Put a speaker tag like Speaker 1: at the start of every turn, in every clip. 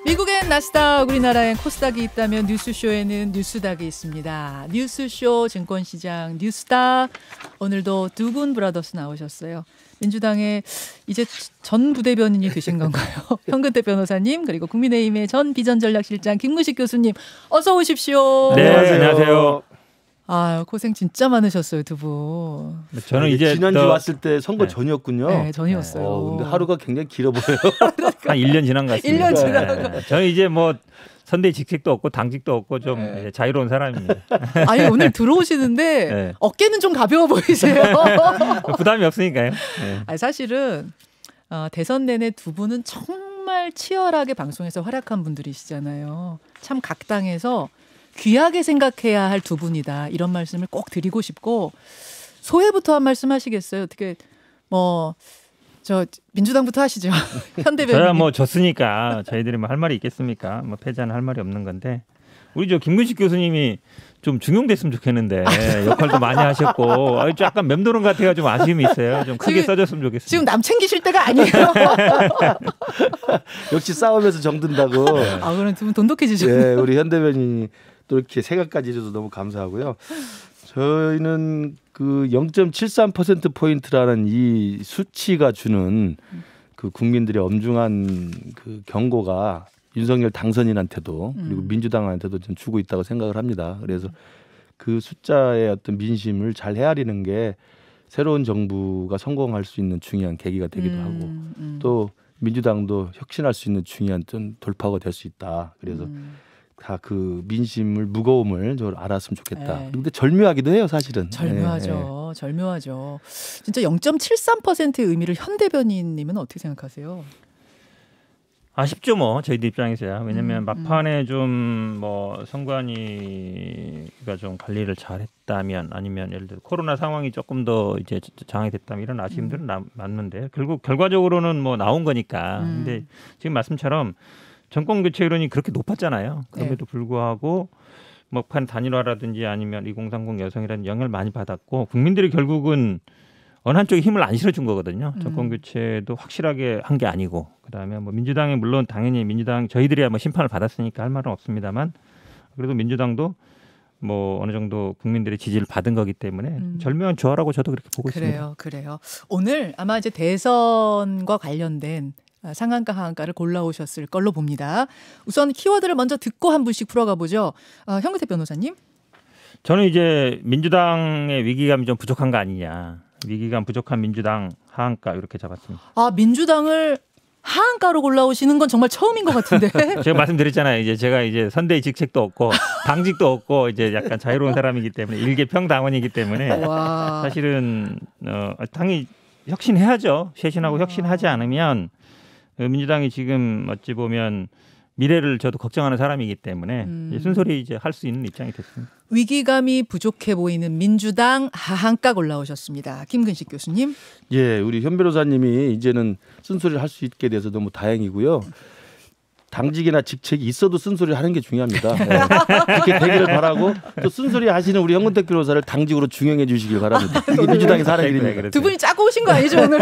Speaker 1: 미국엔 나스닥, 우리나라엔 코스닥이 있다면 뉴스쇼에는 뉴스닥이 있습니다. 뉴스쇼 증권시장 뉴스닥. 오늘도 두군 브라더스 나오셨어요. 민주당의 이제 전 부대변인이 되신 건가요? 현근택 변호사님, 그리고 국민의힘의 전 비전전략실장 김문식 교수님, 어서 오십시오.
Speaker 2: 네, 안녕하세요.
Speaker 1: 아, 고생 진짜 많으셨어요, 두 분.
Speaker 3: 저는 이제 지난주 왔을 때 선거 전이었군요.
Speaker 1: 네, 전이었어요.
Speaker 3: 근데 하루가 굉장히 길어 보여요.
Speaker 2: 한 1년 지난 것 같습니다.
Speaker 1: 1년 지난 거.
Speaker 2: 네. 저는 이제 뭐 선대 직책도 없고 당직도 없고 좀 자유로운 사람입니다.
Speaker 1: 아니, 오늘 들어오시는데
Speaker 2: 네.
Speaker 1: 어깨는 좀 가벼워 보이세요.
Speaker 2: 부담이 없으니까요. 네.
Speaker 1: 아니, 사실은 대선 내내 두 분은 정말 치열하게 방송에서 활약한 분들이시잖아요. 참 각 당에서 귀하게 생각해야 할 두 분이다. 이런 말씀을 꼭 드리고 싶고, 소회부터 한 말씀 하시겠어요? 어떻게 저 민주당부터 하시죠. 현대변인.
Speaker 2: 저야 뭐 졌으니까 저희들이 뭐 할 말이 있겠습니까? 뭐 패자는 할 말이 없는 건데, 우리 저 김문식 교수님이 좀 중용됐으면 좋겠는데 역할도 많이 하셨고 약간 맴도는 것 같아가 좀 아쉬움이 있어요. 좀 크게 써줬으면 좋겠습니다.
Speaker 1: 지금 남 챙기실 때가 아니에요.
Speaker 3: 역시 싸우면서 정든다고.
Speaker 1: 아, 그럼 두 분 돈독해지셨네요.
Speaker 3: 네, 우리 현대변인이 또 이렇게 생각까지 해줘서 너무 감사하고요. 저희는 그 0.73% 포인트라는 이 수치가 주는 그 국민들의 엄중한 그 경고가 윤석열 당선인한테도 그리고 민주당한테도 좀 주고 있다고 생각을 합니다. 그래서 그 숫자의 어떤 민심을 잘 헤아리는 게 새로운 정부가 성공할 수 있는 중요한 계기가 되기도 하고 또 민주당도 혁신할 수 있는 중요한 좀 돌파가 될 수 있다. 그래서 다 그 민심을 무거움을 좀 알았으면 좋겠다. 근데 절묘하기도 해요, 사실은.
Speaker 1: 절묘하죠. 절묘하죠. 진짜 0.73%의 의미를 현대변인님은 어떻게 생각하세요?
Speaker 2: 아쉽죠, 뭐 저희들 입장에서야. 왜냐하면 막판에 좀 뭐 선관위가 좀 관리를 잘했다면, 아니면 예를 들어 코로나 상황이 조금 더 이제 장악이 됐다면 이런 아쉬움들은 맞는데, 결국 결과적으로는 뭐 나온 거니까. 근데 지금 말씀처럼 정권 교체 여론이 그렇게 높았잖아요. 그럼에도 불구하고 막판 단일화라든지 아니면 2030 여성이라는 영향을 많이 받았고, 국민들이 결국은 어느 한쪽에 힘을 안 실어준 거거든요. 정권 교체도 확실하게 한 게 아니고, 그다음에 뭐 민주당이 물론 당연히 민주당 저희들이야 뭐 심판을 받았으니까 할 말은 없습니다만, 그래도 민주당도 뭐 어느 정도 국민들의 지지를 받은 거기 때문에 절묘한 조화라고 저도 그렇게 보고 있습니다.
Speaker 1: 그래요. 오늘 아마 이제 대선과 관련된 상한가 하한가를 골라오셨을 걸로 봅니다. 우선 키워드를 먼저 듣고 한 분씩 풀어가 보죠. 현근택 변호사님.
Speaker 2: 저는 이제 민주당의 위기감이 좀 부족한 거 아니냐. 위기감 부족한 민주당 하한가 이렇게 잡았습니다. 아,
Speaker 1: 민주당을 하한가로 골라오시는 건 정말 처음인 것 같은데.
Speaker 2: 제가 말씀드렸잖아요. 이제 제가 이제 선대의 직책도 없고 당직도 없고 이제 약간 자유로운 사람이기 때문에 일개평당원이기 때문에
Speaker 1: 와.
Speaker 2: 사실은 당이 혁신해야죠. 쇄신하고 혁신하지 않으면 민주당이 지금 어찌 보면 미래를 저도 걱정하는 사람이기 때문에 순소리 이제 할 수 있는 입장이 됐습니다.
Speaker 1: 위기감이 부족해 보이는 민주당 하한가 올라오셨습니다. 김근식 교수님.
Speaker 3: 예, 우리 현 변호사님이 이제는 쓴소리를 할 수 있게 돼서 너무 다행이고요. 당직이나 직책이 있어도 쓴소리를 하는 게 중요합니다. 그렇게 되기를 바라고, 또 쓴소리 하시는 우리 현근택 변호사를 당직으로 중용해 주시길 바랍니다. 이게 민주당의 사는 일이니까.
Speaker 1: 두 분이 짜고 오신 거 아니죠 오늘?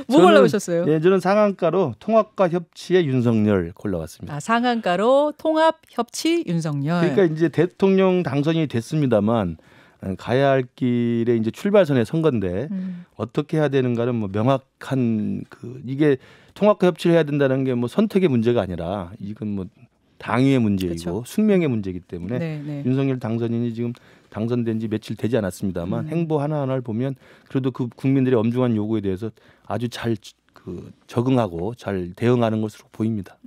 Speaker 1: 뭐 골라오셨어요?
Speaker 3: 예, 저는 상한가로 통합과 협치의 윤석열 골라왔습니다.
Speaker 1: 상한가로 통합, 협치, 윤석열.
Speaker 3: 그러니까 이제 대통령 당선이 됐습니다만 가야 할 길에 이제 출발선에 선 건데 어떻게 해야 되는가는 뭐 명확한 이게 통합과 협치를 해야 된다는 게 뭐 선택의 문제가 아니라 이건 뭐 당위의 문제이고 그렇죠. 숙명의 문제이기 때문에 네. 윤석열 당선인이 지금 당선된 지 며칠 되지 않았습니다만 행보 하나하나를 보면 그래도 그 국민들의 엄중한 요구에 대해서 아주 잘 적응하고 잘 대응하는 것으로 보입니다.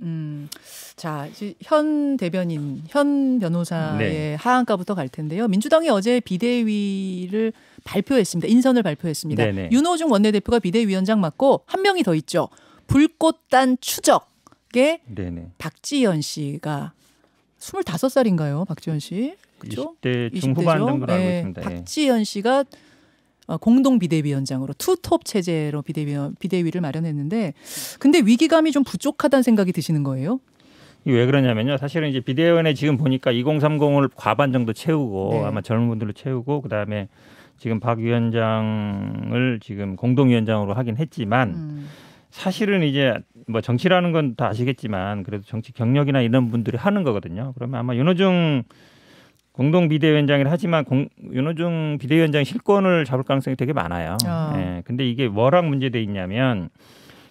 Speaker 1: 자, 현 대변인, 현 변호사의 하한가부터 갈 텐데요. 민주당이 어제 비대위를 발표했습니다. 인선을 발표했습니다. 네네. 윤호중 원내대표가 비대위원장 맡고 한 명이 더 있죠. 불꽃단 추적의 박지현 씨가 25살인가요? 박지현 씨. 그렇죠?
Speaker 2: 20대 중후반 정도로 알고 있습니다.
Speaker 1: 박지현 씨가 공동 비대위원장으로 투톱 체제로 비대위를 마련했는데, 근데 위기감이 좀 부족하다는 생각이 드시는 거예요?
Speaker 2: 왜 그러냐면요. 사실은 이제 비대위원회 지금 보니까 2030을 과반 정도 채우고 아마 젊은 분들로 채우고, 그다음에 지금 박 위원장을 지금 공동위원장으로 하긴 했지만 사실은 이제 뭐 정치라는 건 다 아시겠지만 그래도 정치 경력이나 이런 분들이 하는 거거든요. 그러면 아마 윤호중 공동 비대위원장이라 하지만 윤호중 비대위원장 실권을 잡을 가능성이 되게 많아요. 예. 근데 이게 뭐랑 문제돼 있냐면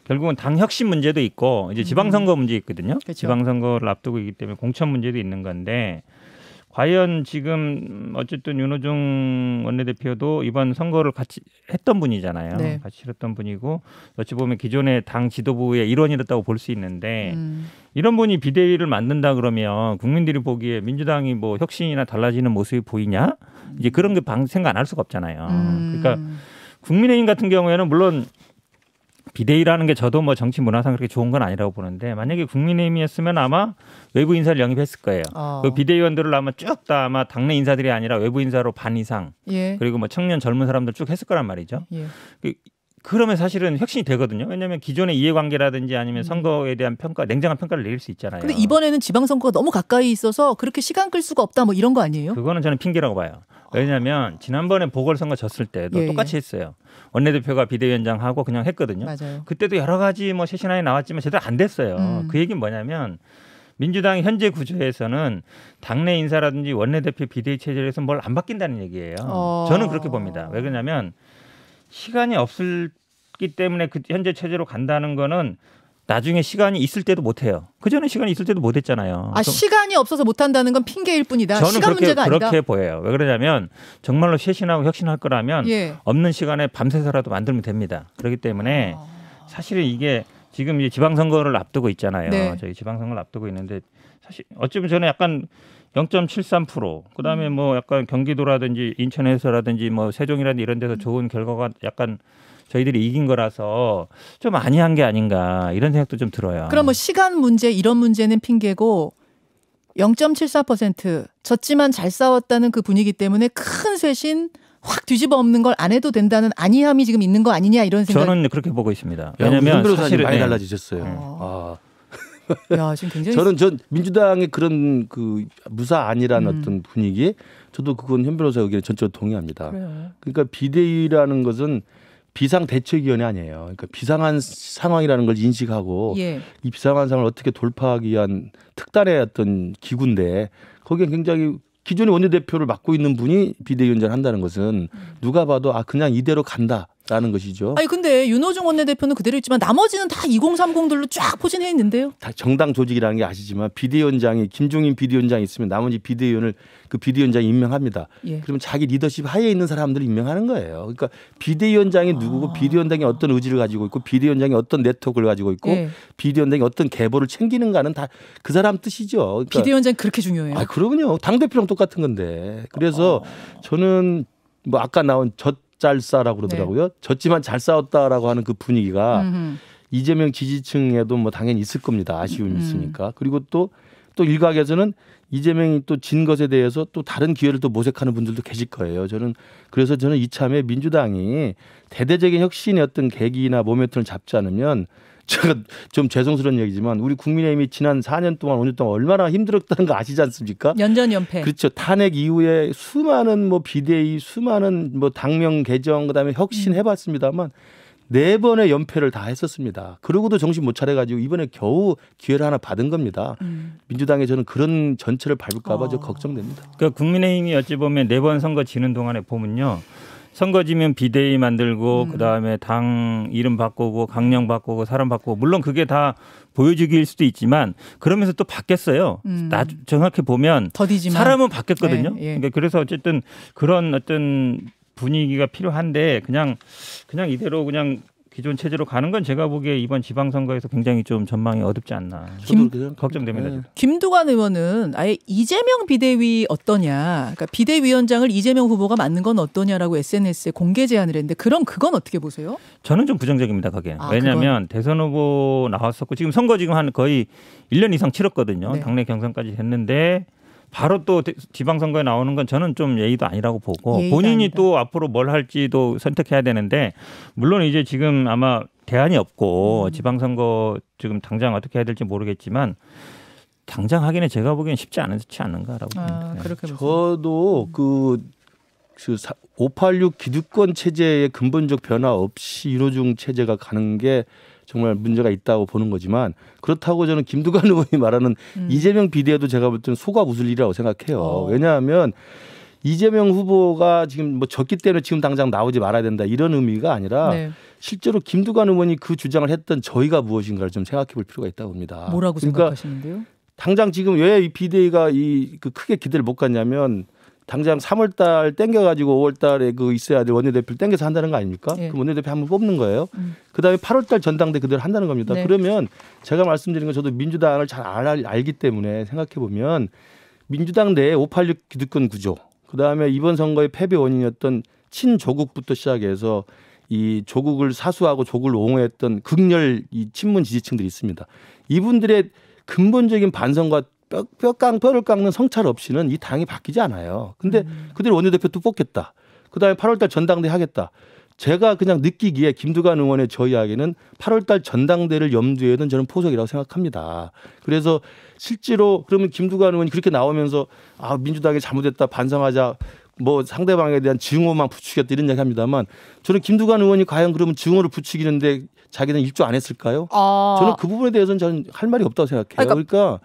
Speaker 2: 결국은 당 혁신 문제도 있고 이제 지방선거 문제 있거든요.
Speaker 1: 그렇죠.
Speaker 2: 지방선거를 앞두고 있기 때문에 공천 문제도 있는 건데 과연 지금 어쨌든 윤호중 원내대표도 이번 선거를 같이 했던 분이잖아요.
Speaker 1: 네.
Speaker 2: 같이 치렀던 분이고 어찌 보면 기존의 당 지도부의 일원이었다고 볼 수 있는데 이런 분이 비대위를 만든다 그러면 국민들이 보기에 민주당이 뭐 혁신이나 달라지는 모습이 보이냐? 이제 그런 게 생각 안 할 수가 없잖아요. 그러니까 국민의힘 같은 경우에는 물론 비대위라는 게 저도 뭐 정치 문화상 그렇게 좋은 건 아니라고 보는데 만약에 국민의힘이었으면 아마 외부 인사를 영입했을 거예요. 그 비대위원들을 아마 쭉 다 아마 당내 인사들이 아니라 외부 인사로 반 이상
Speaker 1: 예.
Speaker 2: 그리고 뭐 청년 젊은 사람들 쭉 했을 거란 말이죠.
Speaker 1: 예.
Speaker 2: 그러면 사실은 혁신이 되거든요. 왜냐하면 기존의 이해관계라든지 아니면 선거에 대한 평가, 냉정한 평가를 내릴 수 있잖아요.
Speaker 1: 근데 이번에는 지방선거가 너무 가까이 있어서 그렇게 시간 끌 수가 없다 뭐 이런 거 아니에요?
Speaker 2: 그거는 저는 핑계라고 봐요. 왜냐하면 지난번에 보궐선거 졌을 때도 똑같이 했어요. 원내대표가 비대위원장 하고 그냥 했거든요.
Speaker 1: 맞아요.
Speaker 2: 그때도 여러 가지 뭐 쇄신안이 나왔지만 제대로 안 됐어요. 그 얘기는 뭐냐면 민주당의 현재 구조에서는 당내 인사라든지 원내대표 비대위 체제에서 뭘 안 바뀐다는 얘기예요. 저는 그렇게 봅니다. 왜 그러냐면 시간이 없기 때문에 그 현재 체제로 간다는 거는 나중에 시간이 있을 때도 못 해요. 그전에 시간이 있을 때도 못 했잖아요.
Speaker 1: 시간이 없어서 못 한다는 건 핑계일 뿐이다.
Speaker 2: 저는
Speaker 1: 시간 문제가 아니다.
Speaker 2: 그렇게 보여요. 왜 그러냐면 정말로 쇄신하고 혁신할 거라면 없는 시간에 밤새서라도 만들면 됩니다. 그렇기 때문에 사실은 이게 지금 이제 지방선거를 앞두고 있잖아요.
Speaker 1: 네.
Speaker 2: 저희 지방선거를 앞두고 있는데 사실 어쩌면 저는 약간 0.73% 그다음에 뭐 약간 경기도라든지 인천에서라든지 뭐 세종이라든지 이런 데서 좋은 결과가 약간 저희들이 이긴 거라서 좀 아니한 게 아닌가 이런 생각도 좀 들어요.
Speaker 1: 그럼 뭐 시간 문제 이런 문제는 핑계고 0.74% 졌지만 잘 싸웠다는 그 분위기 때문에 큰 쇄신 확 뒤집어 엎는 걸 안 해도 된다는 안이함이 지금 있는 거 아니냐 이런 생각.
Speaker 2: 저는 그렇게 보고 있습니다. 왜냐하면
Speaker 3: 사실은 많이 달라지셨어요.
Speaker 1: 야, 지금 굉장히
Speaker 3: 전 민주당의 그런 그 무사안이라는 어떤 분위기, 저도 그건 현 변호사 의견에 전적으로 동의합니다.
Speaker 1: 그래요.
Speaker 3: 그러니까 비대위라는 것은 비상대책위원회 아니에요. 그러니까 비상한 상황이라는 걸 인식하고 이 비상한 상황을 어떻게 돌파하기 위한 특단의 어떤 기구인데 거기에 굉장히 기존의 원내대표를 맡고 있는 분이 비대위원장을 한다는 것은 누가 봐도 그냥 이대로 간다라는 것이죠.
Speaker 1: 아니 근데 윤호중 원내대표는 그대로 있지만 나머지는 다 2030들로 쫙 포진해 있는데요.
Speaker 3: 다 정당 조직이라는 게 아시지만 비대위원장이 김종인 비대위원장이 있으면 나머지 비대위원을 그 비대위원장이 임명합니다. 그러면 자기 리더십 하에 있는 사람들을 임명하는 거예요. 그러니까 비대위원장이 누구고 비대위원장이 어떤 의지를 가지고 있고 비대위원장이 어떤 네트워크를 가지고 있고 비대위원장이 어떤 계보를 챙기는가는 다 그 사람 뜻이죠. 그러니까
Speaker 1: 비대위원장이 그렇게 중요해요?
Speaker 3: 그러군요. 당대표랑 똑같은 건데. 그래서 저는 뭐 아까 나온 젖잘싸라고 그러더라고요. 졌지만 잘 싸웠다라고 하는 그 분위기가 이재명 지지층에도 뭐 당연히 있을 겁니다. 아쉬움이 있으니까. 그리고 또 일각에서는 이재명이 또 진 것에 대해서 또 다른 기회를 또 모색하는 분들도 계실 거예요. 그래서 저는 이참에 민주당이 대대적인 혁신의 어떤 계기나 모멘텀을 잡지 않으면 제가 좀 죄송스러운 얘기지만 우리 국민의힘이 지난 4년 동안 5년 동안 얼마나 힘들었다는 거 아시지 않습니까?
Speaker 1: 연전연패.
Speaker 3: 그렇죠. 탄핵 이후에 수많은 뭐 비대위, 수많은 뭐 당명 개정 그다음에 혁신 해봤습니다만 4번의 연패를 다 했었습니다. 그러고도 정신 못 차려가지고 이번에 겨우 기회를 하나 받은 겁니다. 민주당에 저는 그런 전철을 밟을까 봐 좀 걱정됩니다.
Speaker 2: 그러니까 국민의힘이 어찌 보면 4번 선거 지는 동안에 보면요. 선거 지면 비대위 만들고 그다음에 당 이름 바꾸고 강령 바꾸고 사람 바꾸고 물론 그게 다 보여주기일 수도 있지만 그러면서 또 바뀌었어요. 정확히 보면
Speaker 1: 더디지만.
Speaker 2: 사람은 바뀌었거든요. 그러니까 그래서 어쨌든 그런 어떤 분위기가 필요한데 그냥 이대로 그냥 기존 체제로 가는 건 제가 보기에 이번 지방선거에서 굉장히 좀 전망이 어둡지 않나 걱정됩니다.
Speaker 1: 김두관 의원은 아예 이재명 비대위 어떠냐, 그러니까 비대위원장을 이재명 후보가 맡는 건 어떠냐라고 SNS에 공개 제안을 했는데 그건 어떻게 보세요?
Speaker 2: 저는 좀 부정적입니다. 거기에. 왜냐하면 대선 후보 나왔었고 지금 선거 지금 한 거의 1년 이상 치렀거든요. 당내 경선까지 됐는데 바로 또 지방선거에 나오는 건 저는 좀 예의도 아니라고 보고 본인이 아니다. 또 앞으로 뭘 할지도 선택해야 되는데 물론 이제 지금 아마 대안이 없고 지방선거 지금 당장 어떻게 해야 될지 모르겠지만 당장 하기는 제가 보기엔 쉽지 않은가라고 봅니다.
Speaker 3: 저도 그 586 기득권 체제의 근본적 변화 없이 윤호중 체제가 가는 게 정말 문제가 있다고 보는 거지만 그렇다고 저는 김두관 의원이 말하는 이재명 비대위도 제가 볼 때는 속아 웃을 일이라고 생각해요. 왜냐하면 이재명 후보가 지금 뭐 졌기 때문에 지금 당장 나오지 말아야 된다 이런 의미가 아니라 네. 실제로 김두관 의원이 그 주장을 했던 저희가 무엇인가를 좀 생각해 볼 필요가 있다고 봅니다.
Speaker 1: 뭐라고 생각하시는데요?
Speaker 3: 당장 지금 왜 이 비대위가 그 크게 기대를 못 갔냐면 당장 3월 달 땡겨가지고 5월 달에 그 있어야 될 원내대표를 땡겨서 한다는 거 아닙니까? 네. 그 원내대표 한번 뽑는 거예요. 그다음에 8월 달 전당대 그대로 한다는 겁니다. 네. 그러면 제가 말씀드린 건 저도 민주당을 잘 알기 때문에 생각해 보면 민주당 내에 586 기득권 구조 그다음에 이번 선거의 패배 원인이었던 친조국부터 시작해서 이 조국을 사수하고 조국을 옹호했던 극렬 이 친문 지지층들이 있습니다. 이분들의 근본적인 반성과 뼈를 깎는 성찰 없이는 이 당이 바뀌지 않아요. 근데 그대로 원내대표 또 뽑겠다. 그다음에 8월 달 전당대 하겠다. 제가 그냥 느끼기에 김두관 의원의 저 이야기는 8월 달 전당대를 염두에 둔 저는 포석이라고 생각합니다. 그래서 실제로 그러면 김두관 의원이 그렇게 나오면서 아 민주당이 잘못했다 반성하자 뭐 상대방에 대한 증오만 부추겼다 이런 이야기 합니다만 저는 김두관 의원이 과연 그러면 증오를 부추기는데 자기는 입주 안 했을까요? 저는 그 부분에 대해서는 저는 할 말이 없다고 생각해요. 그러니까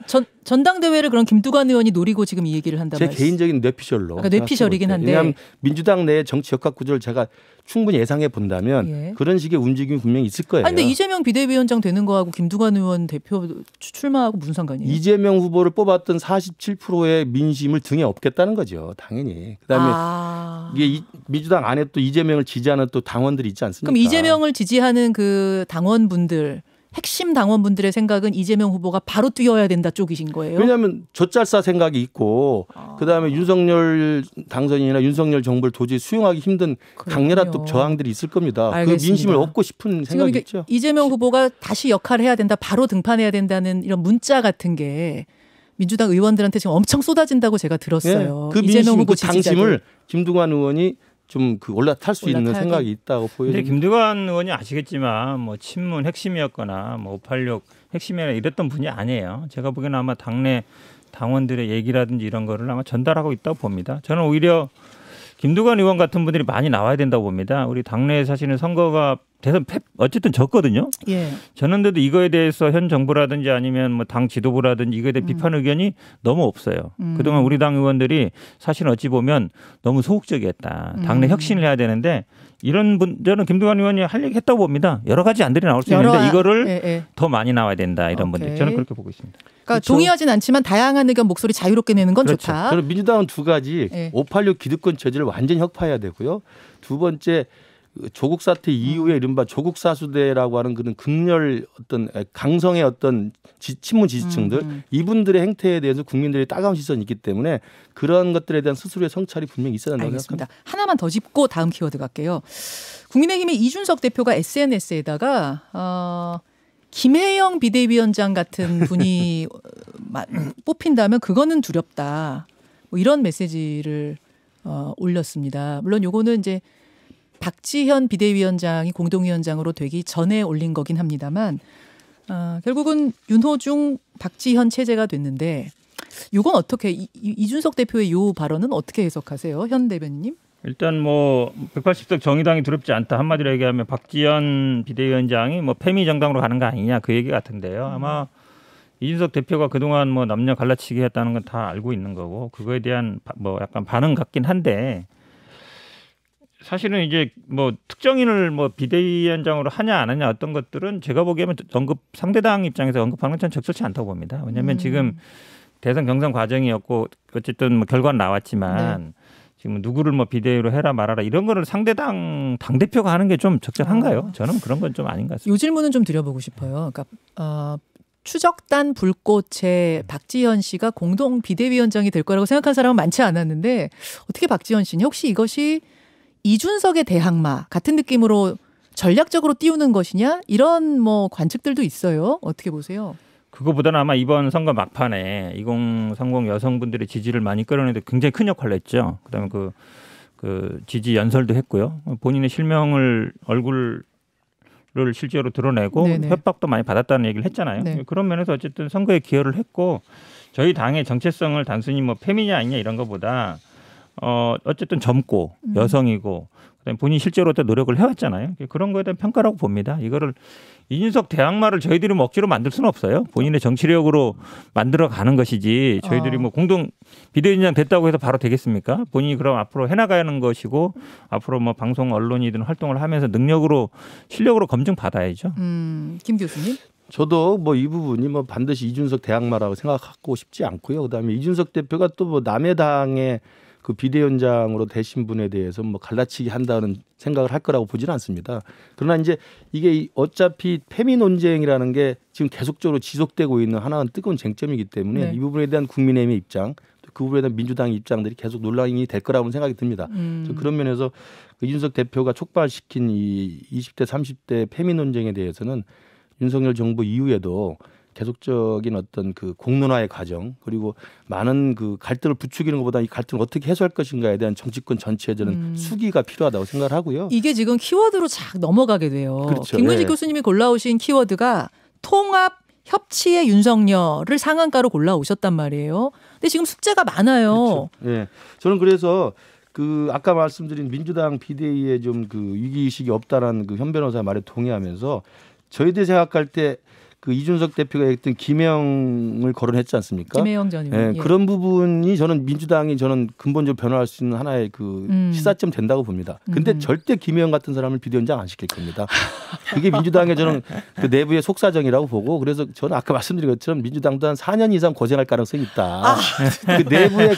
Speaker 1: 전당대회를 그런 김두관 의원이 노리고 지금 이 얘기를 한다는
Speaker 3: 제 개인적인 뇌피셜로.
Speaker 1: 그러니까 뇌피셜이긴 한데.
Speaker 3: 왜냐하면 민주당 내 정치 역학 구조를 제가 충분히 예상해 본다면
Speaker 1: 예.
Speaker 3: 그런 식의 움직임이 분명히 있을 거예요.
Speaker 1: 근데 이재명 비대위원장 되는 거하고 김두관 의원 대표 출마하고 무슨 상관이에요?
Speaker 3: 이재명 후보를 뽑았던 47%의 민심을 등에 업겠다는 거죠. 당연히. 그다음에 이게 민주당 안에 또 이재명을 지지하는 또 당원들이 있지 않습니까?
Speaker 1: 그럼 이재명을 지지하는 그 당원분들 핵심 당원분들의 생각은 이재명 후보가 바로 뛰어야 된다 쪽이신 거예요?
Speaker 3: 왜냐하면 젖잘싸 생각이 있고 그다음에 윤석열 당선인이나 윤석열 정부를 도저히 수용하기 힘든 강렬한 또 저항들이 있을 겁니다.
Speaker 1: 알겠습니다.
Speaker 3: 그 민심을 얻고 싶은 생각이 있죠.
Speaker 1: 이재명 후보가 다시 역할을 해야 된다. 바로 등판해야 된다는 이런 문자 같은 게 민주당 의원들한테 지금 엄청 쏟아진다고 제가 들었어요.
Speaker 3: 네, 그 민심, 그 당심을 김두관 의원이 좀 그 올라탈 수 있는 생각이 있다고 보여집니다.
Speaker 2: 김두관 의원이 아시겠지만 뭐 친문 핵심이었거나 뭐 586 핵심이나 이랬던 분이 아니에요. 제가 보기에는 아마 당내 당원들의 얘기라든지 이런 거를 아마 전달하고 있다고 봅니다. 저는 오히려 김두관 의원 같은 분들이 많이 나와야 된다고 봅니다. 우리 당내에 사실은 선거가 대선 어쨌든 졌거든요.
Speaker 1: 예.
Speaker 2: 졌는데도 이거에 대해서 현 정부라든지 아니면 뭐 당 지도부라든지 이거에 대해 비판 의견이 너무 없어요. 그동안 우리 당 의원들이 사실 어찌 보면 너무 소극적이었다. 당내 혁신을 해야 되는데 이런 저는 김두관 의원이 할 얘기 했다고 봅니다. 여러 가지 안들이 나올 수 있는데 이거를 더 많이 나와야 된다. 이런 분들. 저는 그렇게 보고 있습니다.
Speaker 1: 그러니까 그렇죠? 동의하진 않지만 다양한 의견 목소리 자유롭게 내는 건
Speaker 3: 그렇죠.
Speaker 1: 좋다.
Speaker 3: 저는 민주당은 두 가지 586 기득권 체제를 완전히 혁파해야 되고요. 두 번째 조국 사태 이후에 이른바 조국 사수대라고 하는 그런 극렬 어떤 강성의 어떤 친문 지지층들 이분들의 행태에 대해서 국민들의 따가운 시선이 있기 때문에 그런 것들에 대한 스스로의 성찰이 분명히 있어야 한다고
Speaker 1: 알겠습니다.
Speaker 3: 생각합니다.
Speaker 1: 하나만 더 짚고 다음 키워드 갈게요. 국민의힘의 이준석 대표가 SNS에다가 김혜영 비대위원장 같은 분이 뽑힌다면 그거는 두렵다. 뭐 이런 메시지를 올렸습니다. 물론 요거는 이제 박지현 비대위원장이 공동위원장으로 되기 전에 올린 거긴 합니다만 결국은 윤호중 박지현 체제가 됐는데 이건 어떻게 이준석 대표의 요 발언은 어떻게 해석하세요? 현 대변인님?
Speaker 2: 일단 뭐 180석 정의당이 두렵지 않다. 한마디로 얘기하면 박지현 비대위원장이 뭐 패미 정당으로 가는 거 아니냐 그 얘기 같은데요. 아마 이준석 대표가 그동안 뭐 남녀 갈라치기 했다는 건 다 알고 있는 거고 그거에 대한 뭐 약간 반응 같긴 한데 사실은 이제 뭐 특정인을 뭐 비대위원장으로 하냐 안 하냐 어떤 것들은 제가 보기에는 상대당 입장에서 언급하는 건 적절치 않다고 봅니다. 왜냐하면 지금 대선 경선 과정이었고 어쨌든 뭐 결과는 나왔지만 지금 누구를 뭐 비대위로 해라 말아라 이런 거를 상대당 당대표가 하는 게 좀 적절한가요? 저는 그런 건 좀 아닌 것 같습니다.
Speaker 1: 요 질문은 좀 드려보고 싶어요. 그러니까 추적단 불꽃의 박지현 씨가 공동 비대위원장이 될 거라고 생각한 사람은 많지 않았는데 어떻게 박지현 씨니? 혹시 이것이 이준석의 대항마 같은 느낌으로 전략적으로 띄우는 것이냐? 이런 뭐 관측들도 있어요. 어떻게 보세요?
Speaker 2: 그거보다는 아마 이번 선거 막판에 2030 여성분들의 지지를 많이 끌어내는데 굉장히 큰 역할을 했죠. 그다음에 그 지지 연설도 했고요. 본인의 실명을 얼굴을 실제로 드러내고
Speaker 1: 네네.
Speaker 2: 협박도 많이 받았다는 얘기를 했잖아요.
Speaker 1: 네.
Speaker 2: 그런 면에서 어쨌든 선거에 기여를 했고 저희 당의 정체성을 단순히 뭐 페미냐 아니냐 이런 것보다 어쨌든 젊고 여성이고 본인이 실제로 어떤 노력을 해왔잖아요. 그런 거에 대한 평가라고 봅니다. 이거를 이준석 대항마를 저희들이 뭐 억지로 만들 수는 없어요. 본인의 정치력으로 만들어가는 것이지 저희들이 뭐 공동 비대위원장 됐다고 해서 바로 되겠습니까? 본인이 그럼 앞으로 해나가야 하는 것이고 앞으로 뭐 방송 언론이든 활동을 하면서 능력으로 실력으로 검증받아야죠.
Speaker 1: 김 교수님?
Speaker 3: 저도 뭐 이 부분이 뭐 반드시 이준석 대항마라고 생각하고 싶지 않고요. 그다음에 이준석 대표가 또 뭐 남의 당의 그 비대위원장으로 되신 분에 대해서 뭐 갈라치기 한다는 생각을 할 거라고 보지는 않습니다. 그러나 이제 이게 어차피 패미 논쟁이라는 게 지금 계속적으로 지속되고 있는 하나는 뜨거운 쟁점이기 때문에 이 부분에 대한 국민의힘의 입장, 그 부분에 대한 민주당의 입장들이 계속 논란이 될 거라고 생각이 듭니다. 그런 면에서 이준석 대표가 촉발시킨 이 20대 30대 패미 논쟁에 대해서는 윤석열 정부 이후에도 계속적인 어떤 그 공론화의 과정 그리고 많은 그 갈등을 부추기는 것보다 이 갈등을 어떻게 해소할 것인가에 대한 정치권 전체의 저는 수기가 필요하다고 생각을 하고요.
Speaker 1: 이게 지금 키워드로 쫙 넘어가게 돼요.
Speaker 3: 그렇죠.
Speaker 1: 김근식 교수님이 골라오신 키워드가 통합 협치의 윤석열을 상한가로 골라오셨단 말이에요. 근데 지금 숙제가 많아요.
Speaker 3: 그렇죠. 네. 저는 그래서 그 아까 말씀드린 민주당 비대위에 좀 그 위기의식이 없다라는 그 현 변호사 말에 동의하면서 저희들이 생각할 때 그 이준석 대표가 했던 김영을 거론했지 않습니까?
Speaker 1: 김혜영 전 의원.
Speaker 3: 예. 그런 부분이 저는 민주당이 저는 근본적으로 변화할 수 있는 하나의 그 시사점 된다고 봅니다. 근데 절대 김혜영 같은 사람을 비대위원장 안 시킬 겁니다. 그게 민주당의 저는 그 내부의 속사정이라고 보고 그래서 저는 아까 말씀드린 것처럼 민주당도 한 4년 이상 고생할 가능성이 있다. 그 내부의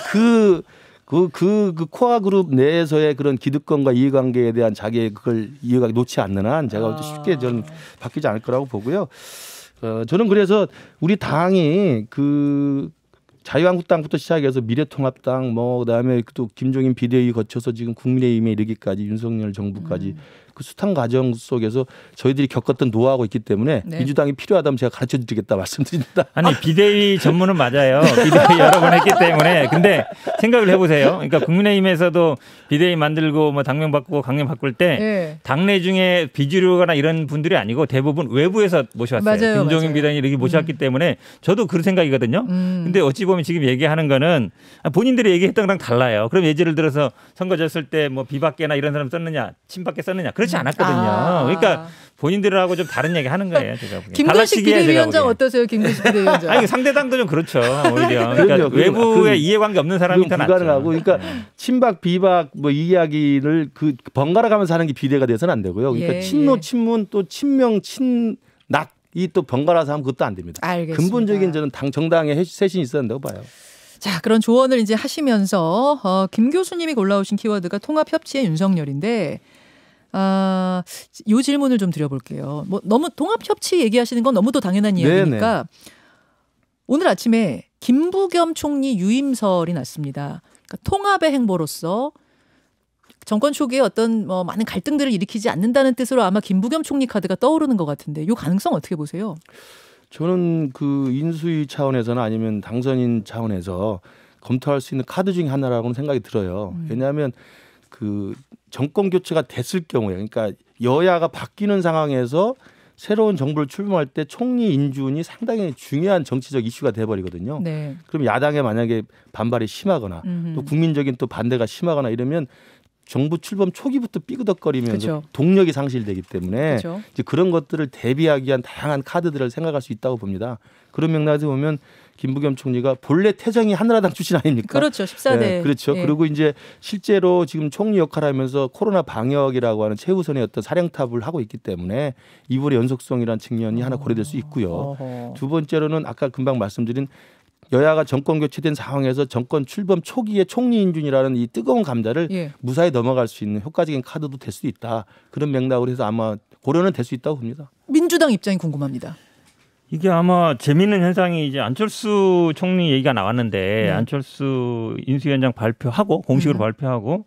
Speaker 3: 그 코어 그룹 내에서의 그런 기득권과 이해관계에 대한 자기의 그걸 이해가 놓지 않는 한 제가 쉽게 저는 바뀌지 않을 거라고 보고요. 저는 그래서 우리 당이 그 자유한국당부터 시작해서 미래통합당 뭐 그다음에 또 김종인 비대위 거쳐서 지금 국민의힘에 이르기까지 윤석열 정부까지 그 숱한 과정 속에서 저희들이 겪었던 노하우가 있기 때문에 민주당이 필요하다면 제가 가르쳐드리겠다 말씀드립니다.
Speaker 2: 아니 비대위 전문은 맞아요. 비대위 여러 번 했기 때문에. 근데 생각을 해보세요. 그러니까 국민의힘에서도 비대위 만들고 뭐 당명 바꾸고 강령 바꿀 때 당내 중에 비주류거나 이런 분들이 아니고 대부분 외부에서 모셔왔어요.
Speaker 1: 맞아요,
Speaker 2: 김종인
Speaker 1: 맞아요.
Speaker 2: 비대위 이렇게 모셔왔기 때문에 저도 그런 생각이거든요. 근데 어찌 보면 지금 얘기하는 거는 본인들이 얘기했던 거랑 달라요. 그럼 예를 들어서 선거 졌을 때 뭐 비박계나 이런 사람 썼느냐, 친박계 썼느냐 그렇지 않았거든요. 그러니까 본인들하고 좀 다른 얘기 하는 거예요. 제가 보기엔.
Speaker 1: 김근식 비대위원장 어떠세요? 김근식 비대위원장.
Speaker 2: 아니 상대당도 좀 그렇죠. 오히려 그러니까 외부에 이해관계 없는 사람이 더 낫죠.
Speaker 3: 불가능하고 그러니까 친박 비박 뭐 이 이야기를 그 번갈아 가면서 하는 게 비대가 돼서는 안 되고요. 그러니까 친노 친문 또 친명 친낙 이 또 번갈아서 하면 그것도 안 됩니다.
Speaker 1: 알겠습니다.
Speaker 3: 근본적인 저는 정당의 쇄신이 있어야 된다고 봐요.
Speaker 1: 자, 그런 조언을 이제 하시면서 김 교수님이 골라오신 키워드가 통합협치의 윤석열인데 이 질문을 좀 드려볼게요. 뭐 너무 통합협치 얘기하시는 건 너무도 당연한 이야기니까 오늘 아침에 김부겸 총리 유임설이 났습니다. 그러니까 통합의 행보로서 정권 초기에 어떤 뭐 많은 갈등들을 일으키지 않는다는 뜻으로 아마 김부겸 총리 카드가 떠오르는 것 같은데 이 가능성 어떻게 보세요?
Speaker 3: 저는 그 인수위 차원에서나 아니면 당선인 차원에서 검토할 수 있는 카드 중에 하나라고는 생각이 들어요. 왜냐하면 그 정권 교체가 됐을 경우에 그러니까 여야가 바뀌는 상황에서 새로운 정부를 출범할 때 총리 인준이 상당히 중요한 정치적 이슈가 돼버리거든요.
Speaker 1: 네.
Speaker 3: 그럼 야당에 만약에 반발이 심하거나 또 국민적인 또 반대가 심하거나 이러면 정부 출범 초기부터 삐그덕거리면서
Speaker 1: 그렇죠.
Speaker 3: 동력이 상실되기 때문에
Speaker 1: 그렇죠.
Speaker 3: 이제 그런 것들을 대비하기 위한 다양한 카드들을 생각할 수 있다고 봅니다. 그런 맥락에서 보면 김부겸 총리가 본래 태정이 한나라당 출신 아닙니까?
Speaker 1: 그렇죠. 14대.
Speaker 3: 네, 그렇죠.
Speaker 1: 예.
Speaker 3: 그리고 이제 실제로 지금 총리 역할을 하면서 코로나 방역이라고 하는 최우선의 어떤 사령탑을 하고 있기 때문에 이번의 연속성이라는 측면이 하나 고려될 수 있고요. 두 번째로는 아까 금방 말씀드린 여야가 정권 교체된 상황에서 정권 출범 초기에 총리 인준이라는 이 뜨거운 감자를 무사히 넘어갈 수 있는 효과적인 카드도 될 수 있다. 그런 맥락으로 해서 아마 고려는 될 수 있다고 봅니다.
Speaker 1: 민주당 입장이 궁금합니다.
Speaker 2: 이게 아마 재미있는 현상이 이제 안철수 총리 얘기가 나왔는데 안철수 인수위원장 발표하고 공식으로 발표하고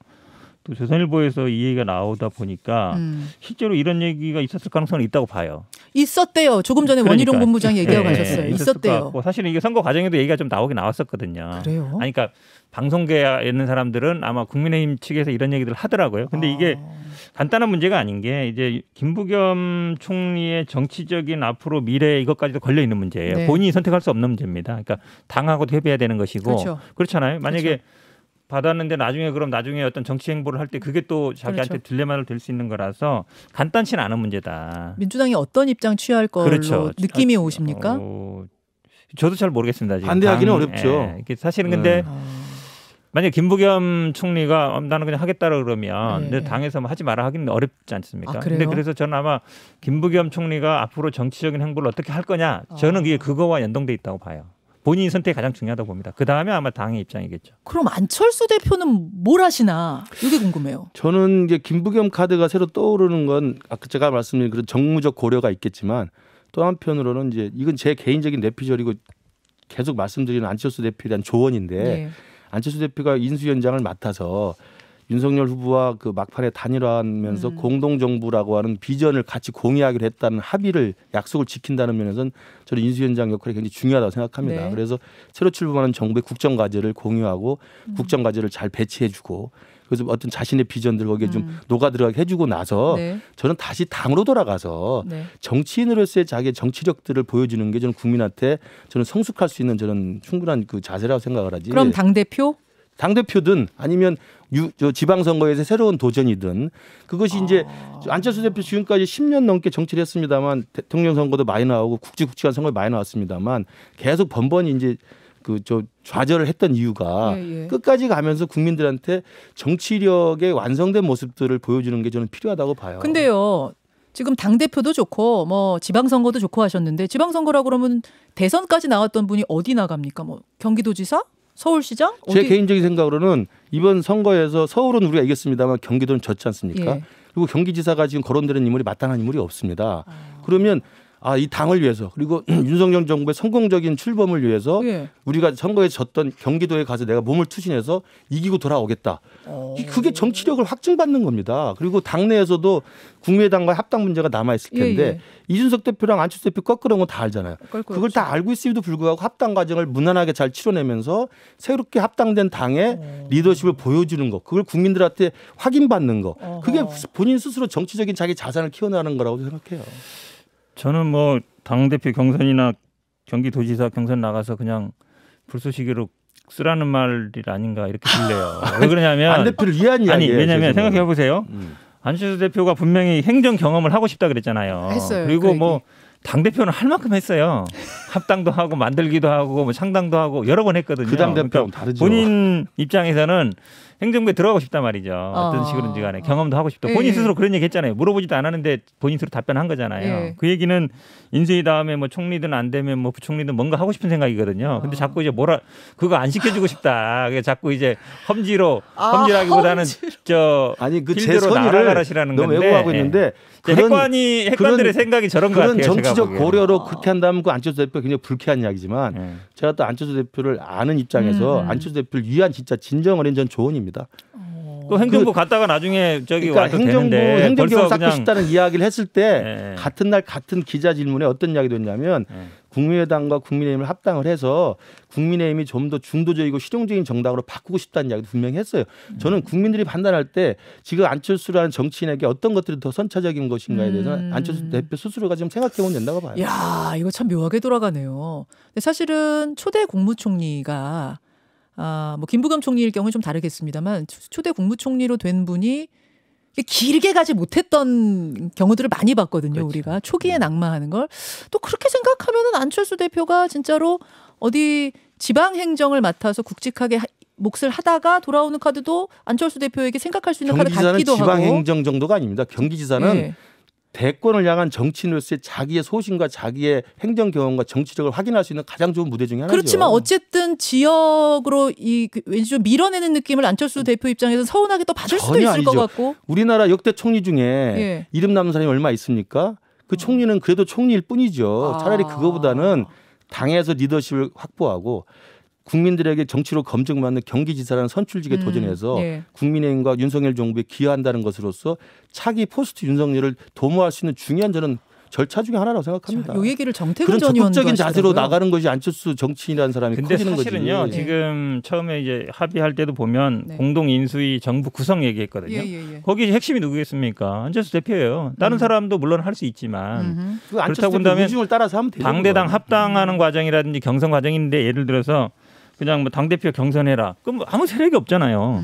Speaker 2: 또 조선일보에서 이 얘기가 나오다 보니까 실제로 이런 얘기가 있었을 가능성은 있다고 봐요.
Speaker 1: 있었대요. 조금 전에 원희룡 본부장이 얘기하고 가셨어요. 있었대요.
Speaker 2: 사실은 이게 선거 과정에도 얘기가 좀 나오긴 나왔었거든요.
Speaker 1: 그래요?
Speaker 2: 아니, 그러니까 방송계에 있는 사람들은 아마 국민의힘 측에서 이런 얘기들을 하더라고요. 근데 이게 간단한 문제가 아닌 게 이제 김부겸 총리의 정치적인 앞으로 미래 이것까지도 걸려 있는 문제예요. 본인이 선택할 수 없는 문제입니다. 그러니까 당하고도 협의해야 되는 것이고
Speaker 1: 그렇죠.
Speaker 2: 그렇잖아요. 만약에 받았는데 나중에 어떤 정치 행보를 할 때 그게 또 자기한테
Speaker 1: 그렇죠.
Speaker 2: 딜레마를 될 수 있는 거라서 간단치는 않은 문제다.
Speaker 1: 민주당이 어떤 입장 취할 걸로
Speaker 2: 그렇죠.
Speaker 1: 느낌이 오십니까?
Speaker 2: 저도 잘 모르겠습니다. 지금
Speaker 3: 반대하기는 어렵죠.
Speaker 2: 이게 사실은 근데 만약 김부겸 총리가 나는 그냥 하겠다라 그러면
Speaker 1: 네.
Speaker 2: 당에서 뭐 하지 마라 하기는 어렵지 않습니까?
Speaker 1: 그래요?
Speaker 2: 근데 그래서 저는 아마 김부겸 총리가 앞으로 정치적인 행보를 어떻게 할 거냐 저는 이게 그거와 연동돼 있다고 봐요. 본인 선택이 가장 중요하다고 봅니다. 그 다음에 아마 당의 입장이겠죠.
Speaker 1: 그럼 안철수 대표는 뭘 하시나 이게 궁금해요.
Speaker 3: 저는 이제 김부겸 카드가 새로 떠오르는 건 아까 제가 말씀드린 그런 정무적 고려가 있겠지만 또 한편으로는 이제 이건 제 개인적인 내피셜이고 계속 말씀드리는 안철수 대표에 대한 조언인데
Speaker 1: 네.
Speaker 3: 안철수 대표가 인수위원장을 맡아서 윤석열 후보와 그 막판에 단일화하면서 공동정부라고 하는 비전을 같이 공유하기로 했다는 합의를 약속을 지킨다는 면에서는 저는 인수위원장 역할이 굉장히 중요하다고 생각합니다.
Speaker 1: 네.
Speaker 3: 그래서 새로 출범하는 정부의 국정과제를 공유하고 국정과제를 잘 배치해주고 그래서 어떤 자신의 비전들 거기에 좀 녹아 들어가게 해주고 나서
Speaker 1: 네.
Speaker 3: 저는 다시 당으로 돌아가서
Speaker 1: 네.
Speaker 3: 정치인으로서의 자기의 정치력들을 보여주는 게 저는 국민한테 저는 성숙할 수 있는 저는 충분한 그 자세라고 생각을 하지.
Speaker 1: 그럼 당대표?
Speaker 3: 당대표든 아니면 지방선거에서 새로운 도전이든 그것이 이제 안철수 대표 지금까지 10년 넘게 정치를 했습니다만 대통령 선거도 많이 나오고 국직한 선거 많이 나왔습니다만 계속 번번이 이제 좌절을 했던 이유가 끝까지 가면서 국민들한테 정치력의 완성된 모습들을 보여주는 게 저는 필요하다고 봐요.
Speaker 1: 근데요. 지금 당대표도 좋고 뭐 지방선거도 좋고 하셨는데 지방선거라고 그러면 대선까지 나왔던 분이 어디 나갑니까? 뭐 경기도지사? 서울시장?
Speaker 3: 제 개인적인 생각으로는 이번 선거에서 서울은 우리가 이겼습니다만 경기도는 졌지 않습니까?
Speaker 1: 예.
Speaker 3: 그리고 경기지사가 지금 거론되는 인물이 마땅한 인물이 없습니다. 그러면 이 당을 위해서 그리고 윤석열 정부의 성공적인 출범을 위해서
Speaker 1: 예.
Speaker 3: 우리가 선거에 졌던 경기도에 가서 내가 몸을 투신해서 이기고 돌아오겠다. 그게 정치력을 확증받는 겁니다. 그리고 당내에서도 국민의당과 합당 문제가 남아있을 텐데 이준석 대표랑 안철수 대표 꺾으려는 건 다 알잖아요. 그걸 다 알고 있음에도 불구하고 합당 과정을 무난하게 잘 치러내면서 새롭게 합당된 당의 리더십을 보여주는 거. 그걸 국민들한테 확인받는 거. 그게 본인 스스로 정치적인 자기 자산을 키워나가는 거라고 생각해요.
Speaker 2: 저는 뭐 당대표 경선이나 경기도지사 경선 나가서 그냥 불쏘시개로 쓰라는 말이 아닌가 이렇게 들려요. 왜 그러냐면
Speaker 3: 안 대표를 위한 이야기예요.
Speaker 2: 왜냐하면 생각해 보세요. 안철수 대표가 분명히 행정 경험을 하고 싶다 그랬잖아요.
Speaker 1: 했어요.
Speaker 2: 그리고 뭐 당대표는 할 만큼 했어요. 합당도 하고 만들기도 하고 뭐 창당도 하고 여러 번 했거든요.
Speaker 3: 그 당대표랑
Speaker 2: 그러니까
Speaker 3: 다르죠.
Speaker 2: 본인 입장에서는 행정부에 들어가고 싶단 말이죠. 어떤 식으로든지 간에 경험도 하고 싶다. 본인 스스로 그런 얘기 했잖아요. 물어보지도 않았는데 본인 스스로 답변한 거잖아요. 그 얘기는 인수위 다음에 뭐 총리든 안 되면 뭐 부총리든 뭔가 하고 싶은 생각이거든요. 근데 자꾸 이제 그거 안 시켜주고 싶다. 자꾸 이제 험지라기보다는
Speaker 3: 아니 그 제
Speaker 2: 길대로
Speaker 3: 선의를
Speaker 2: 나아가라시라는
Speaker 3: 너무
Speaker 2: 건데
Speaker 3: 왜곡하고 있는데
Speaker 2: 핵관들의 생각이 저런 거 같아요.
Speaker 3: 그런 정치적
Speaker 2: 제가
Speaker 3: 고려로 그렇게 한다면 그 안철수 대표 굉장히 불쾌한 이야기지만 제가 또 안철수 대표를 아는 입장에서 안철수 대표를 위한 진짜 진정 어린 전 조언입니다.
Speaker 2: 또 행정부 갔다가 나중에
Speaker 3: 그러니까
Speaker 2: 와도 되는데
Speaker 3: 행정경을 쌓고
Speaker 2: 그냥
Speaker 3: 싶다는 이야기를 했을 때 같은 날 같은 기자 질문에 어떤 이야기도 했냐면 국민의당과 국민의힘을 합당을 해서 국민의힘이 좀 더 중도적이고 실용적인 정당으로 바꾸고 싶다는 이야기도 분명히 했어요. 저는 국민들이 판단할 때 지금 안철수라는 정치인에게 어떤 것들이 더 선차적인 것인가에 대해서 안철수 대표 스스로가 지금 생각해보면 된다고 봐요.
Speaker 1: 야, 이거 참 묘하게 돌아가네요. 근데 사실은 초대 국무총리가 뭐 김부겸 총리일 경우는 좀 다르겠습니다만 초대 국무총리로 된 분이 길게 가지 못했던 경우들을 많이 봤거든요. 그렇죠. 우리가 초기에 낙마하는 걸. 또 그렇게 생각하면은 안철수 대표가 진짜로 어디 지방 행정을 맡아서 굵직하게 몫을 하다가 돌아오는 카드도 안철수 대표에게 생각할 수 있는 카드 같기도 하고.
Speaker 3: 경기지사는 지방 행정 정도가 아닙니다. 경기지사는 대권을 향한 정치인으로서의 자기의 소신과 자기의 행정 경험과 정치력을 확인할 수 있는 가장 좋은 무대 중에 하나죠.
Speaker 1: 그렇지만 어쨌든 지역으로 왠지 좀 밀어내는 느낌을 안철수 대표 입장에서는 서운하게 또 받을 수도 있을
Speaker 3: 아니죠.
Speaker 1: 것 같고.
Speaker 3: 우리나라 역대 총리 중에 이름 남는 사람이 얼마 있습니까? 그 총리는 그래도 총리일 뿐이죠. 차라리 그거보다는 당에서 리더십을 확보하고 국민들에게 정치로 검증받는 경기지사라는 선출직에 도전해서 국민의힘과 윤석열 정부에 기여한다는 것으로서 차기 포스트 윤석열을 도모할 수 있는 중요한 저는 절차 중에 하나라고 생각합니다.
Speaker 1: 이 얘기를 정태근 전
Speaker 3: 그런
Speaker 1: 의원도
Speaker 3: 적극적인 자세로
Speaker 1: 하시더라고요.
Speaker 3: 나가는 것이 안철수 정치인이라는 사람이
Speaker 2: 근데
Speaker 3: 커지는 거지.
Speaker 2: 사실은요. 지금 처음에 이제 합의할 때도 보면 공동 인수위 정부 구성 얘기했거든요. 거기 핵심이 누구겠습니까? 안철수 대표예요. 다른 사람도 물론 할 수 있지만 그렇다고 본다면
Speaker 3: 따라서 하면 되죠.
Speaker 2: 당대당 합당하는 과정이라든지 경선 과정인데 예를 들어서 그냥 뭐 당대표 경선해라. 그럼 아무 세력이 없잖아요.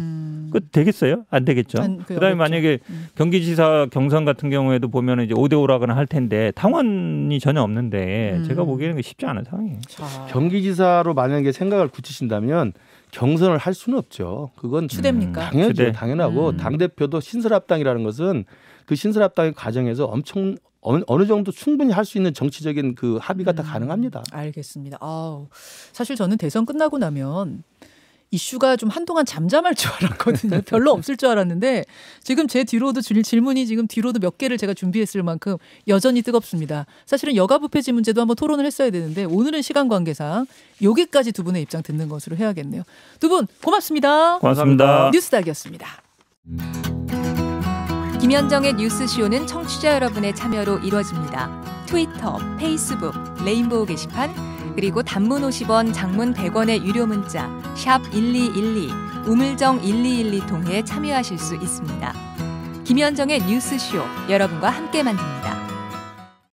Speaker 2: 그 되겠어요? 안 되겠죠. 그다음에 만약에 경기지사 경선 같은 경우에도 보면 이제 5대5라거나 할 텐데 당원이 전혀 없는데 제가 보기에는 쉽지 않은 상황이에요.
Speaker 3: 경기지사로 만약에 생각을 굳히신다면 경선을 할 수는 없죠. 그건
Speaker 1: 추대입니까?
Speaker 3: 당연하죠.
Speaker 2: 추대.
Speaker 3: 당연하고 당대표도 신설합당이라는 것은 그 신설합당의 과정에서 엄청 어느 정도 충분히 할 수 있는 정치적인 그 합의가 다 가능합니다.
Speaker 1: 알겠습니다. 사실 저는 대선 끝나고 나면 이슈가 좀 한동안 잠잠할 줄 알았거든요. 별로 없을 줄 알았는데 지금 제 뒤로도 질문이 지금 뒤로도 몇 개를 제가 준비했을 만큼 여전히 뜨겁습니다. 사실은 여가부 폐지 문제도 한번 토론을 했어야 되는데 오늘은 시간 관계상 여기까지 두 분의 입장 듣는 것으로 해야겠네요. 두 분 고맙습니다.
Speaker 2: 고맙습니다.
Speaker 1: 뉴스닥이었습니다.
Speaker 4: 김현정의 뉴스쇼는 청취자 여러분의 참여로 이루어집니다. 트위터, 페이스북, 레인보우 게시판 그리고 단문 50원, 장문 100원의 유료 문자 샵 1212, 우물정 1212 통해 참여하실 수 있습니다. 김현정의 뉴스쇼 여러분과 함께 만듭니다.